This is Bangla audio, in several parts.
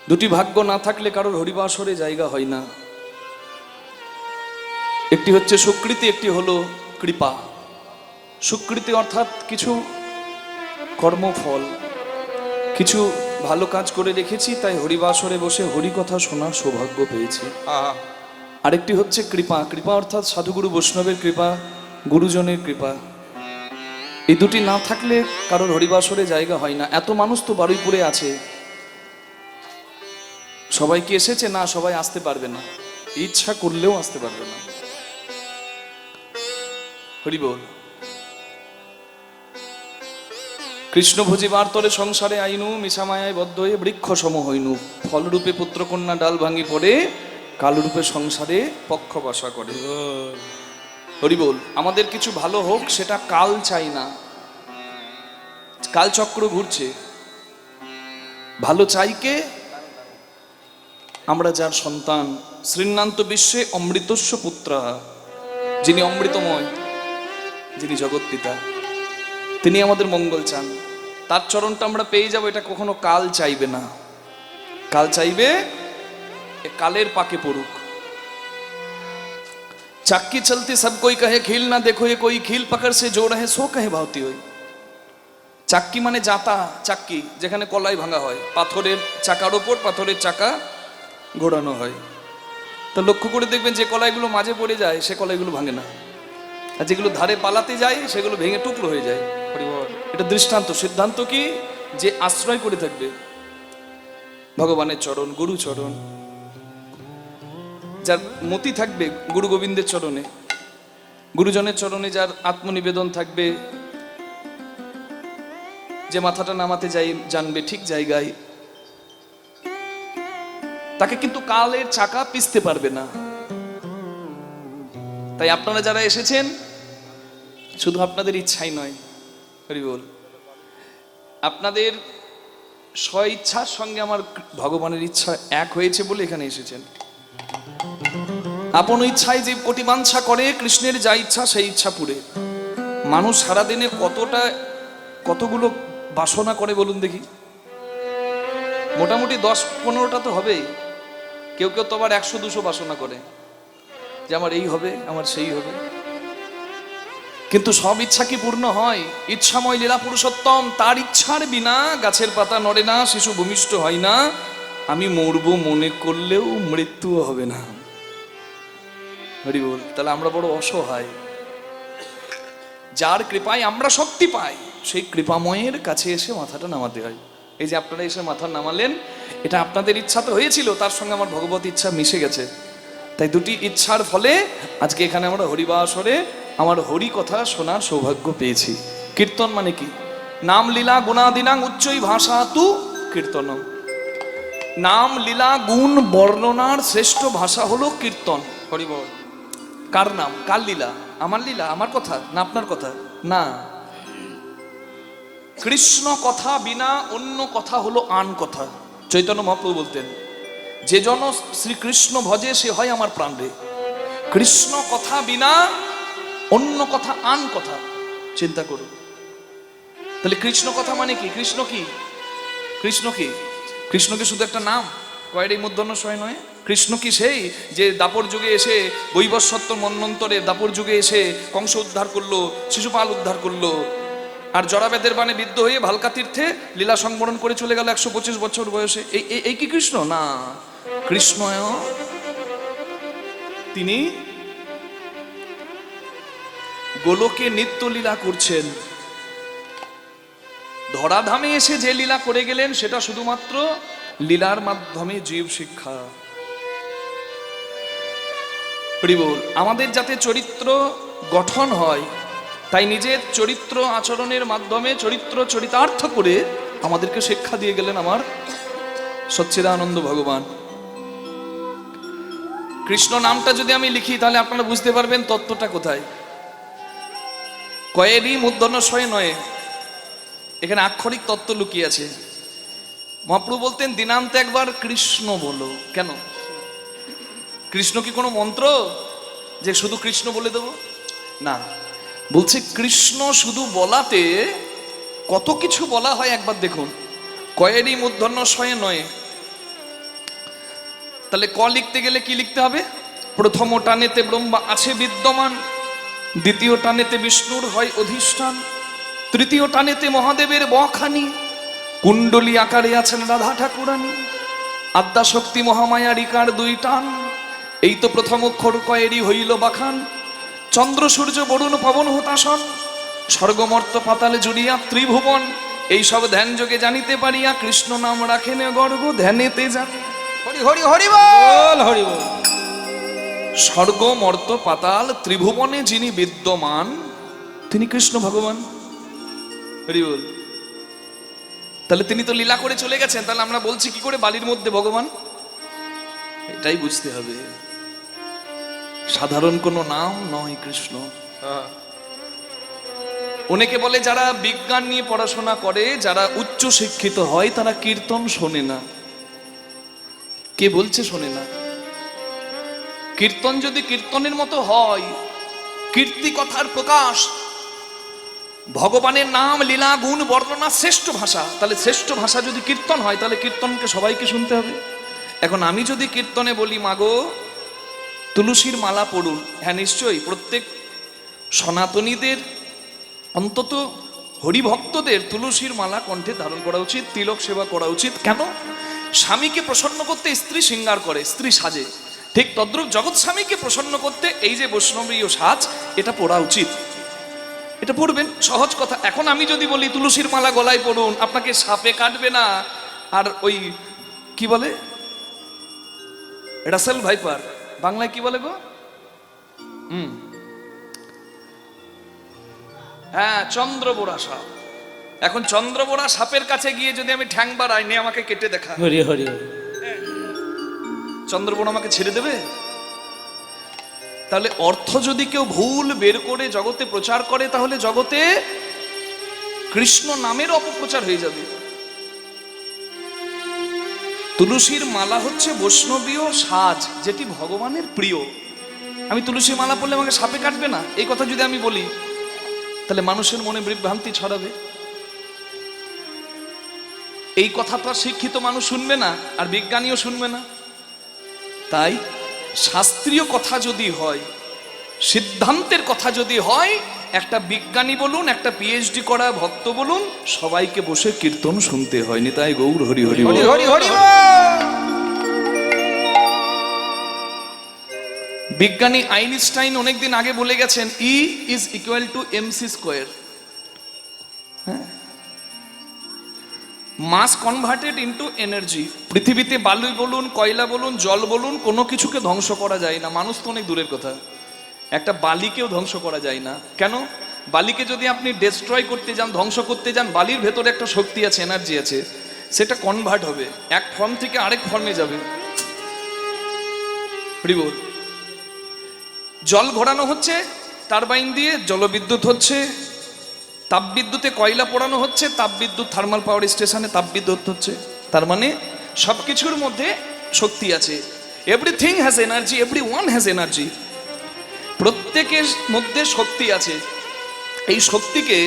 দুটি ভাগ্য না থাকলে কারোর হরিবাসরে জায়গা হয় না। একটি হচ্ছে সুকৃতি, একটি হলো কৃপা। সুকৃতি অর্থাৎ কিছু কর্মফল, কিছু ভালো কাজ করে রেখেছি, তাই হরিবাসরে বসে হরিকথা শোনার সৌভাগ্য পেয়েছি। আরেকটি হচ্ছে কৃপা। কৃপা অর্থাৎ সাধুগুরু বৈষ্ণবের কৃপা, গুরুজনের কৃপা। এই দুটি না থাকলে কারোর হরিবাসরে জায়গা হয় না। এত মানুষ তো বারুইপুরে আছে, সবাই কি এসেছে? না, সবাই আসতে পারবে না, ইচ্ছা করলেও আসতে পারবে না। হরি বল। কৃষ্ণ ভজিবার তরে সংসারে আইনু, মিছামায়ায় বদ্ধ হয়ে বৃক্ষ সম হইনু। ফলরূপে পুত্রকন্যা ডাল ভাঙি পড়ে, কালরূপে সংসারে পক্ষ বাসা করে। হরি বল। আমাদের কিছু ভালো হোক, সেটা কাল চাই না, কালচক্র ঘুরছে। ভালো চাই কে? আমরা যার সন্তান। শ্রীনান্ত বিশ্বে অমৃতস্য পুত্রা, যিনি অমৃতময়, যিনি জগৎ পিতা, তিনি আমাদের মঙ্গল চান। তার চরণটা আমরা পেয়ে যাব, এটা কখনো কাল চাইবে না। কাল চাইবে কালের পাকে পড়ুক। চাক্কি চলতে সব কই কহে খিল না দেখো, এ কই খিল পাকড় সে জো রহে সো কহে ভাওতি হই। চাক্কি মানে জাতা, চাক্কি যেখানে কলাই ভাঙা হয়, পাথরের চাকার ওপর পাথরের চাকা ঘোরানো হয়। তো লক্ষ্য করে দেখবেন যে কলাইগুলো মাঝে পড়ে যায় সে কলাইগুলো ভাঙে না, আর যেগুলো ধারে পালাতে যায় সেগুলো ভেঙে টুকরো হয়ে যায়। এটা দৃষ্টান্ত। সিদ্ধান্ত কি? যে আশ্রয় করে থাকবে ভগবানের চরণ, গুরু চরণ, যার মতি থাকবে গুরু গোবিন্দের চরণে, গুরুজনের চরণে যার আত্মনিবেদন থাকবে, যে মাথাটা নামাতে যাই জানবে ঠিক জায়গায়, তাকে কিন্তু কালের চাকা পিছতে পারবে না। তাই আপনারা যারা এসেছেন, শুধু আপনাদের ইচ্ছাই নয়, হরি বল, আপনাদের স্ব ইচ্ছার সঙ্গে আমার ভগবানের ইচ্ছা এক হয়েছে বলে এখানে এসেছেন। আপন ইচ্ছায় যে কোটি বাঞ্ছা করে, কৃষ্ণের যা ইচ্ছা সেই ইচ্ছা পুরে। মানুষ সারাদিনে কতগুলো বাসনা করে বলুন দেখি? মোটামুটি 10-15টা তো হবেই। কেউ কেউ তো আবার 100-200 বাসনা করে, যে আমার এই হবে, আমার সেই হবে। কিন্তু সব ইচ্ছা কি পূর্ণ হয়? ইচ্ছাময় লীলা পুরুষোত্তম, তার ইচ্ছার বিনা গাছের পাতা নড়ে না, শিশু ভূমিষ্ঠ হয় না। আমি মরবো মনে করলেও মৃত্যুও হবে না। হরি বল। তাহলে আমরা বড় অসহায়। যার কৃপায় আমরা শক্তি পাই, সেই কৃপাময়ের কাছে এসে মাথাটা নামাতে হয়। এই যে আপনারা এসে মাথা নামালেন, এটা আপনাদের ইচ্ছা তো হয়েছিল, তার সঙ্গে আমার ভগবত ইচ্ছা মিশে গেছে। তাই দুটি ইচ্ছার ফলে আজকে এখানে আমরা হরিবাসরে আমার হরি কথা শোনার সৌভাগ্য পেয়েছি। কীর্তন মানে কি? নাম লীলা গুণাদিনাং উচ্চই ভাষা তু কীর্তন। নাম লীলা গুণ বর্ণনার শ্রেষ্ঠ ভাষা হলো কীর্তন। হরি বল। কার নাম? কার লীলা? আমার লীলা, আমার কথা না আপনার কথা? না, কৃষ্ণ কথা বিনা অন্য কথা হলো আন কথা। চৈতন্য মহাপ্রভু বলতেন, যে জন শ্রীকৃষ্ণ ভজে সে হয় আমার প্রাণ রে। কৃষ্ণ কথা বিনা অন্য কথা আন কথা। চিন্তা করুন তাহলে কৃষ্ণ কথা মানে কি? কৃষ্ণ কি? কৃষ্ণ কি? কৃষ্ণ কি শুধু একটা নাম? কয়ের এই মূর্ধন্য শয় নয়। কৃষ্ণ কি সেই যে দাপর যুগে এসে, বৈবস্বত্ব মন্বন্তরে দাপর যুগে এসে কংস উদ্ধার করলো, শিশুপাল উদ্ধার করলো, আর জরাবেদের বাণে বিদ্ধ হয়ে ভালকা তীর্থে লীলা সংবরণ করে চলে গেল 125 বছর বয়সে? এই কি কৃষ্ণ? না, কৃষ্ণ তিনি গোলকে নিত্য লীলা করছেন। ধরাধামে এসে যে লীলা করে গেলেন সেটা শুধুমাত্র লীলার মাধ্যমে জীব শিক্ষা। আমাদের যাতে চরিত্র গঠন হয়, তাই নিজের চরিত্র আচরণের মাধ্যমে চরিত্র চরিতার্থ করে আমাদেরকে শিক্ষা দিয়ে গেলেন আমার সচ্চিদানন্দ ভগবান। কৃষ্ণ নামটা যদি আমি লিখি তাহলে আপনারা বুঝতে পারবেন তত্ত্বটা কোথায়। কয়েরই মূর্ধন্য শয় নয়, এখানে আক্ষরিক তত্ত্ব লুকিয়ে আছে। মহাপ্রভু বলতেন, দিনান্তে একবার কৃষ্ণ বলো। কেন? কৃষ্ণ কি কোনো মন্ত্র যে শুধু কৃষ্ণ বলে দেব? না, বলছে কৃষ্ণ শুধু বলাতে কত কিছু বলা হয় একবার দেখুন। কয়েরই মূর্ধন্য শয়ে নয়, তাহলে ক লিখতে গেলে কি লিখতে হবে? প্রথম টানেতে ব্রহ্মা আছে বিদ্যমান, দ্বিতীয় টানেতে বিষ্ণুর হয় অধিষ্ঠান, তৃতীয় টানেতে মহাদেবের বখানি, কুণ্ডলী আকারে আছেন রাধা ঠাকুরানী, আদ্যা শক্তি মহামায়া রিকার দুই টান, এই তো প্রথম অক্ষর কয়েরই হইল বাখান, চন্দ্র সূর্য বরুণ পবন হতাশন, স্বর্গমর্ত পাতালে জুড়িয়া ত্রিভুবন, এই সব ধ্যান যোগে জানিতে পারিয়া কৃষ্ণ নাম রাখেন গর্গ ধ্যানেতে জানি। হরি হরি হরি বল, হরি বল। স্বর্গ মর্ত পাতাল ত্রিভুবনে যিনি বিদ্যমান তিনি কৃষ্ণ ভগবান। হরি বল। তাহলে তিনি তো লীলা করে চলে গেছেন, তাহলে আমরা বলছি কি করে বালির মধ্যে ভগবান? এটাই বুঝতে হবে, সাধারণ কোনো নাম নয় কৃষ্ণ। অনেকে বলে যারা বিজ্ঞান নিয়ে পড়াশোনা করে, যারা উচ্চ শিক্ষিত হয় তারা কীর্তন শোনে না। কে বলছে শোনে না? কীর্তন যদি কীর্তনের মতো হয়, কীর্তি কথার প্রকাশ, ভগবানের নাম লীলা গুণ বর্ণনা শ্রেষ্ঠ ভাষা, তাহলে শ্রেষ্ঠ ভাষা যদি কীর্তন হয় তাহলে কীর্তনকে সবাইকে শুনতে হবে। এখন আমি যদি কীর্তনে বলি মাগো তুলসীর মালা পড়ুন, হ্যাঁ নিশ্চয়ই প্রত্যেক সনাতনীদের অন্তত হরিভক্তদের তুলসীর মালা কণ্ঠে ধারণ করা উচিত, তিলক সেবা করা উচিত। কেন? স্বামীকে প্রসন্ন করতে স্ত্রী শৃঙ্গার করে, স্ত্রী সাজে, ঠিক তদ্রূপ জগৎ স্বামীকে প্রসন্ন করতে এই যে বৈষ্ণবীয় সাজ এটা পড়া উচিত। এটা পড়বেন, সহজ কথা। এখন আমি যদি বলি তুলসীর মালা গলায় পড়ুন, আপনাকে সাপে কাটবে না, আর ওই কি বলে রাসেল ভাইপার, বাংলায় কি বলে গো? হ্যাঁ, চন্দ্রবোড়া সাপ। এখন চন্দ্রবোড়া সাপের কাছে গিয়ে যদি আমি ঠ্যাং বাড়াই, নে আমাকে কেটে দেখা, হরি হরি। চন্দ্রবোড়া আমাকে ছেড়ে দেবে? তাহলে অর্থ যদি কেউ ভুল বের করে জগতে প্রচার করে, তাহলে জগতে কৃষ্ণ নামের অপপ্রচার হয়ে যাবে। তুলসীর মালা হচ্ছে বৈষ্ণবীয় সাজ, যেটি ভগবানের প্রিয়। আমি তুলসী মালা পড়লে আমাকে সাপে কাটবে না, এই কথা যদি আমি বলি, তাহলে মানুষের মনে বিভ্রান্তি ছড়াবে। এই কথাটা শিক্ষিত মানুষ শুনবে না, আর বিজ্ঞানীও শুনবে না। তাই শাস্ত্রীয় কথা যদি হয়, সিদ্ধান্তের কথা যদি হয়, একটা বিজ্ঞানী বলুন, একটা পিএইচডি করা ভক্ত বলুন, সবাইকে বসে কীর্তন শুনতে হয়। নিতাই গৌর হরি হরি হরি হরি হরি। বিজ্ঞানী আইনস্টাইন অনেকদিন আগে বলে গেছেন, E is equal to mc square. Mass converted into energy. পৃথিবীতে বালু বলুন, কয়লা বলুন, জল বলুন, কোনো কিছুকে ধ্বংস করা যায় না। মানুষ তো অনেক দূরের কথা, একটা বালিকেও ধ্বংস করা যায় না। কেন? বালিকে যদি আপনি ডেস্ট্রয় করতে যান, ধ্বংস করতে যান, বালির ভেতরে একটা শক্তি আছে, এনার্জি আছে, সেটা কনভার্ট হবে, এক ফর্ম থেকে আরেক ফর্মে যাবে। রিবোধ। জল ঘোরানো হচ্ছে টারবাইন দিয়ে, জলবিদ্যুৎ হচ্ছে, তাপবিদ্যুতে কয়লা পোড়ানো হচ্ছে, তাপবিদ্যুৎ থার্মাল পাওয়ার স্টেশনে তাপবিদ্যুৎ হচ্ছে। তার মানে সবকিছুর মধ্যে শক্তি আছে। Everything has energy, everyone has energy. প্রত্যেকের মধ্যে শক্তি আছে। এই শক্তিকে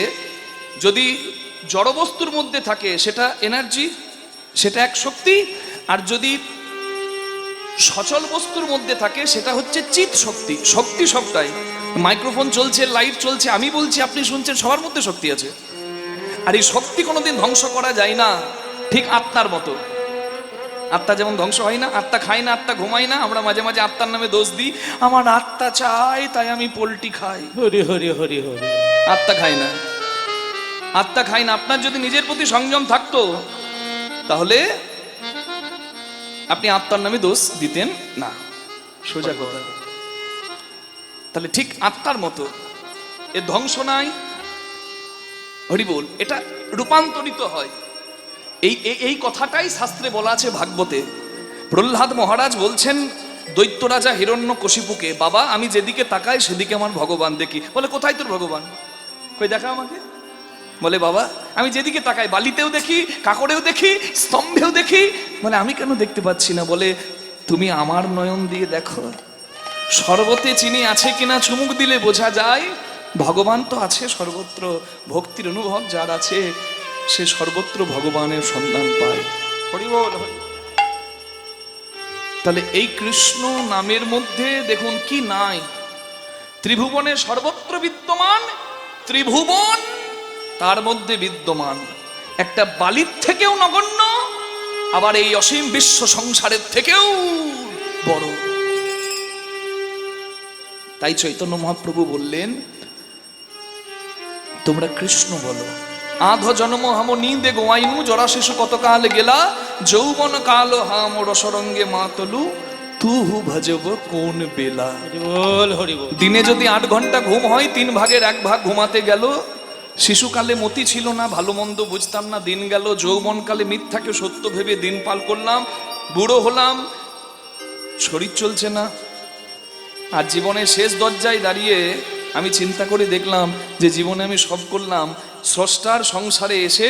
যদি জড়বস্তুর মধ্যে থাকে সেটা এনার্জি, সেটা এক শক্তি, আর যদি সচল বস্তুর মধ্যে থাকে সেটা হচ্ছে চিৎ শক্তি। শক্তি সবটাই, মাইক্রোফোন চলছে, লাইট চলছে, আমি বলছি, আপনি শুনছেন, সবার মধ্যে শক্তি আছে। আর এই শক্তি কোনোদিন ধ্বংস করা যায় না। ঠিক আত্মার মতো, আত্মা যেমন ধ্বংস হয় না, আত্মা খায় না, আত্মা ঘুমায় না। আমরা মাঝে মাঝে আত্মার নামে দোষ দিই, আমার আত্মা চাই তাই আমি পোল্ট্রি খাই। হরি হরি হরি হরি। আত্মা খায় না, আত্মা খায় না। আপনার যদি নিজের প্রতি সংযম থাকতো তাহলে আপনি আত্মার নামে দোষ দিতেন না, সোজা কথা। তাহলে ঠিক আত্মার মতো এর ধ্বংস নাই, হরি বল, এটা রূপান্তরিত হয়। এই কথাটাই শাস্ত্রে বলা আছে ভাগবতে। প্রহ্লাদ মহারাজ বলছেন দৈত্য রাজা হিরণ্যকশিপুকে, বাবা আমি যেদিকে তাকাই সেদিকে আমার ভগবান দেখি। বলে কোথায় তোর ভগবান? কই দেখা আমাকে। বলে বাবা আমি যেদিকে তাকাই বালিতেও দেখি, কাকড়েও দেখি, স্তম্ভেও দেখি। বলে আমি কেন দেখতে পাচ্ছি না? বলে তুমি আমার নয়ন দিয়ে দেখো, সর্বতে চিনি আছে কিনা চুমুক দিলে বোঝা যায়। ভগবান তো আছে সর্বত্র, ভক্তির অনুভব যার আছে সে সর্বত্র ভগবানের সন্ধান পায়। হরি বল হরি। তাহলে এই কৃষ্ণ নামের মধ্যে দেখুন কি নাই, ত্রিভুবনে সর্বত্র বিদ্যমান, ত্রিভুবন তার মধ্যে বিদ্যমান, একটা বালির থেকেও নগণ্য, আবার এই অসীম বিশ্ব সংসারের থেকেও বড়। তাই চৈতন্য মহাপ্রভু বললেন তোমরা কৃষ্ণ বলো। আধ জন্ম হাম নিন্দে গোয়াইনু, জরা শিশু কত কাল গেলা, যৌবন কাল হাম রসরঙ্গে মাতলু, তুহু ভজব কোন বেলা। হরি বল হরি বল। দিনে যদি 8 ঘন্টা ঘুম হয়, 3 ভাগের 1 ভাগ ঘুমাতে গেল। শিশুকালে মতি ছিল না, ভালো মন্দ বুঝতাম না, দিন গেল। যৌবনকালে মিথ্যাকে সত্য ভেবে দিন পাল করলাম, বুড়ো হলাম, শরীর চলছে না। আর জীবনের শেষ দরজায় দাঁড়িয়ে আমি চিন্তা করে দেখলাম যে জীবনে আমি সব করলাম, স্রষ্টার সংসারে এসে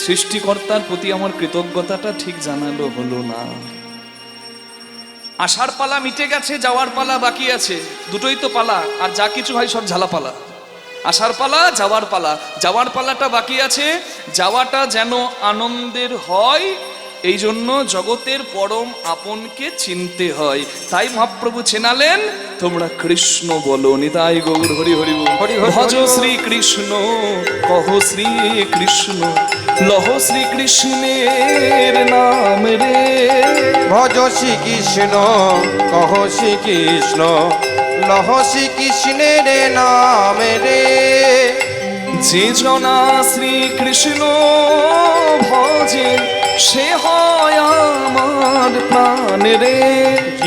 সৃষ্টিকর্তার প্রতি আমার কৃতজ্ঞতাটা ঠিক জানালো হলো না। আসার পালা মিটে গেছে, যাওয়ার পালা বাকি আছে, দুটোই তো পালা। আর যা কিছু হয় সব ঝালা পালা। আসার পালা, যাওয়ার পালা। যাওয়ার পালাটা বাকি আছে, যাওয়াটা যেন আনন্দের হয়, এই জন্য জগতের পরম আপনকে চিনতে হয়। তাই মহাপ্রভু চেনালেন তোমরা কৃষ্ণ বলো। নিতাই গৌর হরি হরি বল। হরি হরি ভজ বল। শ্রী কৃষ্ণ কহ শ্রী কৃষ্ণ, লহ শ্রী কৃষ্ণের নাম রে। ভজ শ্রীকৃষ্ণ কহ শ্রীকৃষ্ণ, লহ শ্রীকৃষ্ণের নাম রে। যে জনা শ্রীকৃষ্ণ ভজে, সে হয় আমার প্রাণ রে।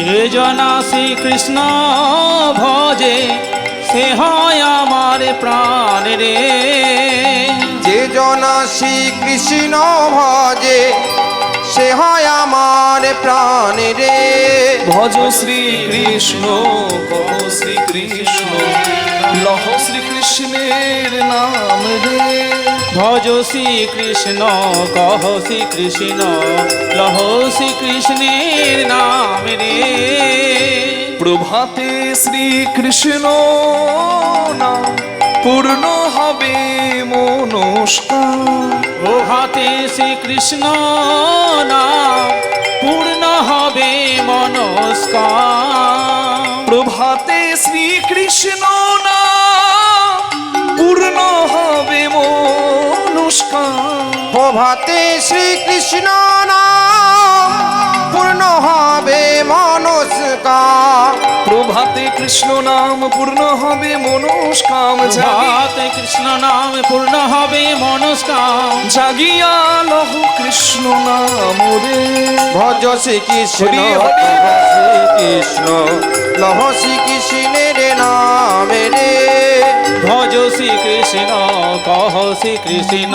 যে জনা শ্রীকৃষ্ণ ভজে, সে হয় আমার প্রাণ রে। যে জনা শ্রীকৃষ্ণ ভজে, সে হয় আমার প্রাণ রে। ভজ শ্রীকৃষ্ণ কহ শ্রীকৃষ্ণ, লহ শ্রীকৃষ্ণের নাম রে। ভজ শ্রীকৃষ্ণ কহ শ্রীকৃষ্ণ, লহ শ্রীকৃষ্ণের নাম রে। প্রভাতে শ্রীকৃষ্ণ নাম পূর্ণ হবে মনস্কার। প্রভাতে শ্রীকৃষ্ণ নাম পূর্ণ হবে মনস্কার। প্রভাতে শ্রীকৃষ্ণ নাম পূর্ণ হবে মনস্কার। প্রভাতে শ্রীকৃষ্ণ নাম পূর্ণ হবে মনস্কার। প্রভাতে কৃষ্ণ নাম পূর্ণ হবে মনস্কাম। প্রভাতে কৃষ্ণ নাম পূর্ণ হবে মনস্কার। জাগিয়া লহ কৃষ্ণ নাম রে। ভজ শ্রীকৃষ্ণ হরি হরি। কহ শ্রীকৃষ্ণ, লহ শ্রীকৃষ্ণের নাম রে। ভজ শ্রীকৃষ্ণ কহ শ্রীকৃষ্ণ,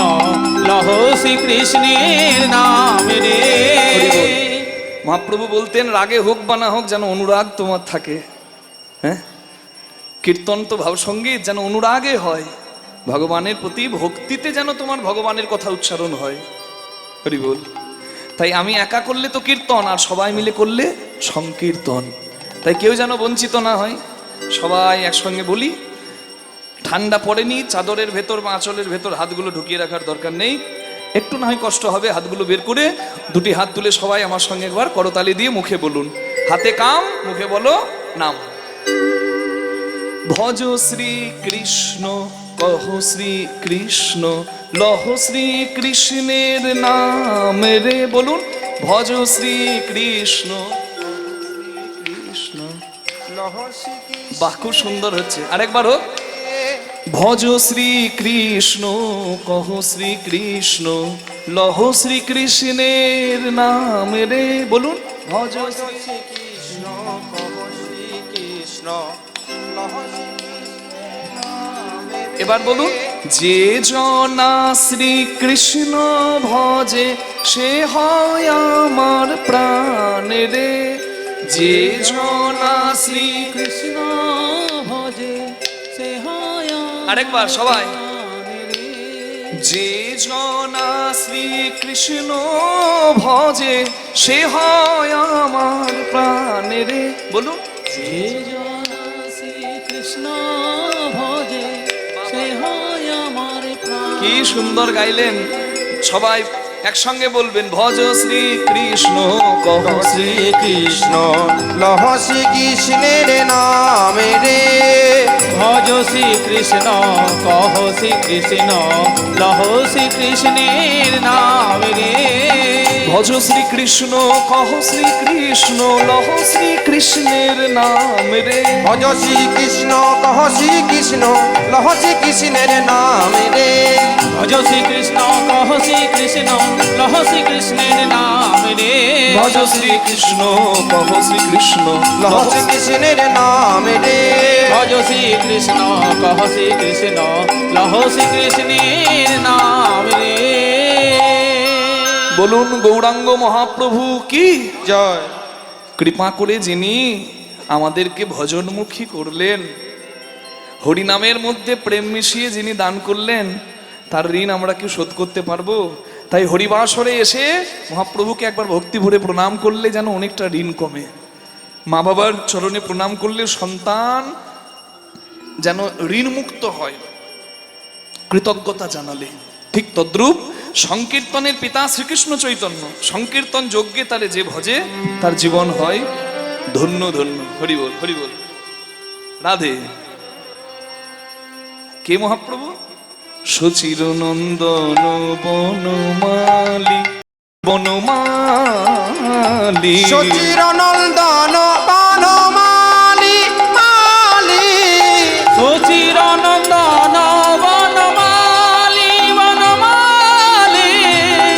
লহ শ্রীকৃষ্ণের নাম রে। মহাপ্রভু বলতেন রাগে হোক বা না হোক যেন অনুরাগ তোমার থাকে। হ্যাঁ, কীর্তন তো ভাব সঙ্গীত যেন অনুরাগে হয়, ভগবানের প্রতি ভক্তিতে যেন তোমার ভগবানের কথা উচ্চারণ হয়। হরি বল। তাই আমি একা করলে তো কীর্তন, আর সবাই মিলে করলে সংকীর্তন। তাই কেউ যেন বঞ্চিত না হয়, সবাই একসঙ্গে বলি। ঠান্ডা পড়েনি, চাদরের ভেতর বা আঁচলের ভেতর হাতগুলো ঢুকিয়ে রাখার দরকার নেই। একটু না হয় কষ্ট হবে, হাতগুলো বের করে 2টি হাত তুলে সবাই আমার সঙ্গে একবার করতালি দিয়ে মুখে বলুন। হাতে কাম, মুখে বলো নাম। ভজ শ্রী কৃষ্ণ কহ শ্রী কৃষ্ণ, লহ শ্রী কৃষ্ণের নাম রে। বলুন ভজ শ্রী কৃষ্ণ কৃষ্ণ। লহ শ্রীকৃষ্ণ। বাহ, খুব সুন্দর হচ্ছে, আরেকবার হোক। ভজ শ্রী কৃষ্ণ কহ শ্রী কৃষ্ণ, লহ শ্রী কৃষ্ণের নাম রে। বলুন ভজ ভজ শ্রীকৃষ্ণ কহ শ্রীকৃষ্ণ, লহ শ্রীকৃষ্ণের নাম রে। এবার বলুন যে জনা শ্রীকৃষ্ণ ভজে, সে হয় আমার প্রাণ রে। যে জনা শ্রীকৃষ্ণ। কৃষ্ণ ভজে, সে হয় আরেকবার সবাই। প্রাণ রে। যে জনা শ্রীকৃষ্ণ ভজে, সে হয় আমার প্রাণ রে। বলুন যে জনা শ্রীকৃষ্ণ ভজে, সে হয় আমার প্রাণ। কি সুন্দর গাইলেন সবাই। একসঙ্গে বলবেন, ভজ শ্রী কৃষ্ণ কহ শ্রী শ্রীকৃষ্ণ লহ শ্রীকৃষ্ণের নামে রে। ভজ শ্রী কৃষ্ণ কহ শ্রী কৃষ্ণ লহ শ্রী কৃষ্ণের নাম রে। ভজ শ্রী কৃষ্ণ কহ শ্রী কৃষ্ণ লহ শ্রী কৃষ্ণের নাম রে। ভজ শ্রীকৃষ্ণ কহ শ্রীকৃষ্ণ লহ শ্রীকৃষ্ণের নামে রে। ভজ শ্রী কৃষ্ণ কহ শ্রী কৃষ্ণ লহ শ্রী কৃষ্ণের নাম রে। ভজ শ্রী কৃষ্ণ কহ শ্রী কৃষ্ণ লহ শ্রীকৃষ্ণের নামে রে। ভজ শ্রী কৃষ্ণ কহ শ্রী কৃষ্ণ লহ শ্রী কৃষ্ণের নাম রে। বলুন গৌরাঙ্গ মহাপ্রভু কি জয়। কৃপা করে যিনি আমাদেরকে ভজনমুখী করলেন, হরিনামের মধ্যে প্রেম মিশিয়ে যিনি দান করলেন, তার ঋণ আমরা কি শোধ করতে পারবো? তাই হরিবাসরে এসে মহাপ্রভুকে একবার ভক্তি ভরে প্রণাম করলে যেন অনেকটা ঋণ কমে। মা বাবার চরণে প্রণাম করলে সন্তান যেন ঋণ মুক্ত হয়, কৃতজ্ঞতা জানালে। ঠিক তদ্রূপ সংকীর্তনের পিতা শ্রীকৃষ্ণ চৈতন্য, সংকীর্তন যজ্ঞে তারে যে ভজে তার জীবন হয় ধন্য ধন্য। হরি বল, হরি বল, রাধে। কে মহাপ্রভু? সচির নন্দন বনমালী, বনমালী সচির নন্দন বনমালী মালী। সচির নন্দন বনমালী বনমালী।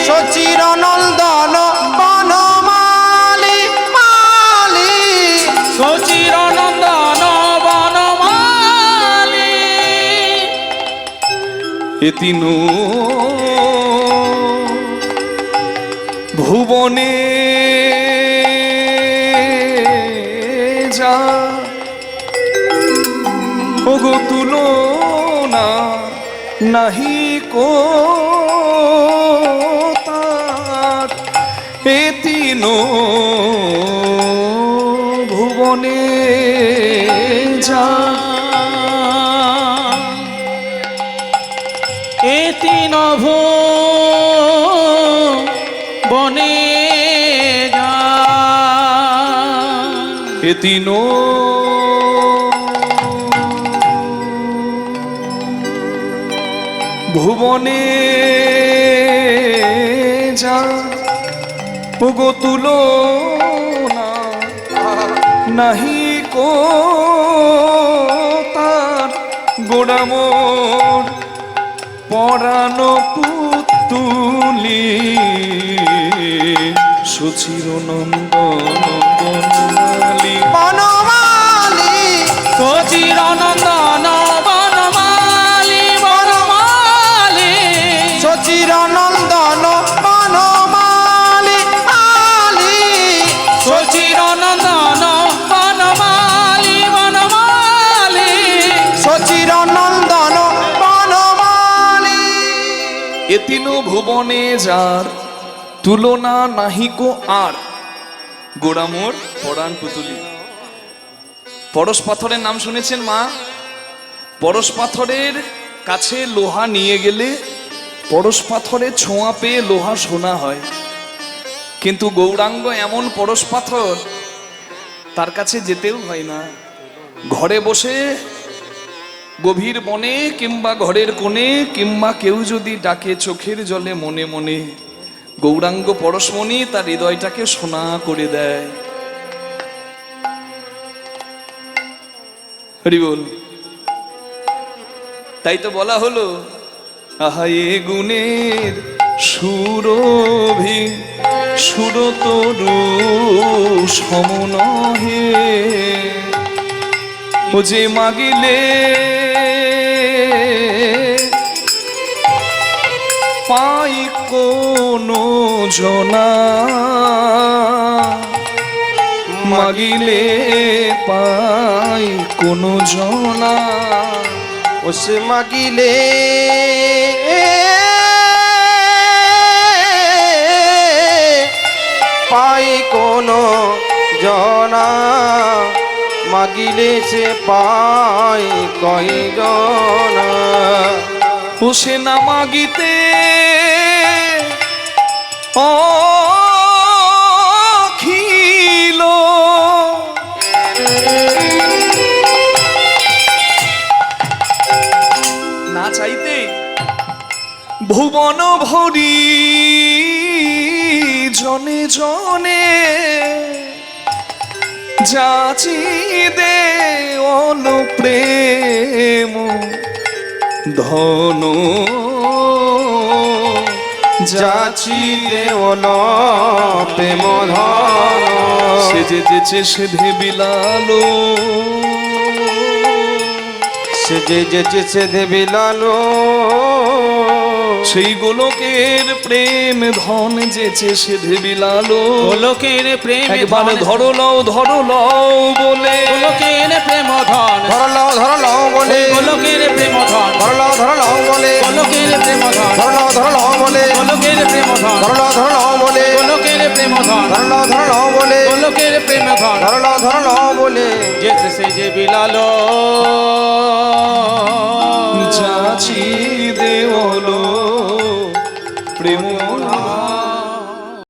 সচির নন্দন বনমালী মালী। সচির নন্দন বনমালী। এতিন ভুবনে যা ওগো তুলনা নাহি কো তার। এতিন ভুবনে যা এতি নভ বনে যা। এতিন ভুবনে যা ওগো তুলনা নাহি কো তার। গোড়ামোর পরাণ পুতুলি সুচির নন্দন বনমালী। বনমালী সচির নন্দন বনমালী বনমালী। সচির নন্দন বনমালী মালী। সচির নন্দন বনমালী বনমালী। সচির নন্দন বনমালী। এতিন ভুবনে যার তুলনা নাহিকো আর। গোড়ামোর পরাণ পুতুলি। পরশ পাথরের নাম শুনেছেন মা? পরশ পাথরের কাছে লোহা নিয়ে গেলে পরশ পাথরের ছোঁয়া পেয়ে লোহা সোনা হয়, কিন্তু গৌরাঙ্গ এমন পরশ পাথর তার কাছে যেতেও হয় না। ঘরে বসে গভীর বনে কিংবা ঘরের কোণে কিংবা কেউ যদি ডাকে চোখের জলে মনে মনে, গৌরাঙ্গ পরশমণি তার হৃদয়টাকে সোনা করে দেয়। হরি বল। তাই তো বলা হলো, আহা এ গুণের সুরভি সুরতরু সমনহে। ও যে মাগিলে পাই কোনো জনা, মাগিলে পাই কোনো জনা। ওসে মাগিলে পাই কোনো জনা। মাগিলে সে পাই কই জনা। ও সে না মাগিতে অখিল না চাইতে ভুবন ভরি জনে জনে যাচি দে অল প্রেম ধন যাচি দেওল প্রেম ধন সে যে যেচে সে বিলালো সে যে যেচে সে বিলালো সেই গোলকের প্রেম ধন যেচে সে বিলালো গোলকের প্রেম একবার ধরো লও বলে গোলকের প্রেম ধন ধরলাও বলে গোলকের প্রেম ধন ধরলাও বলে গোলকের প্রেম ধন ধরলাও বলে গোলকের প্রেম ধন ধরলাও বলে গোলকের প্রেম ধন ধরলাও বলে গোলকের প্রেম ধন ধরলাও বলে যেতে সে যে বিলালো যাচি দেওলো প্রেম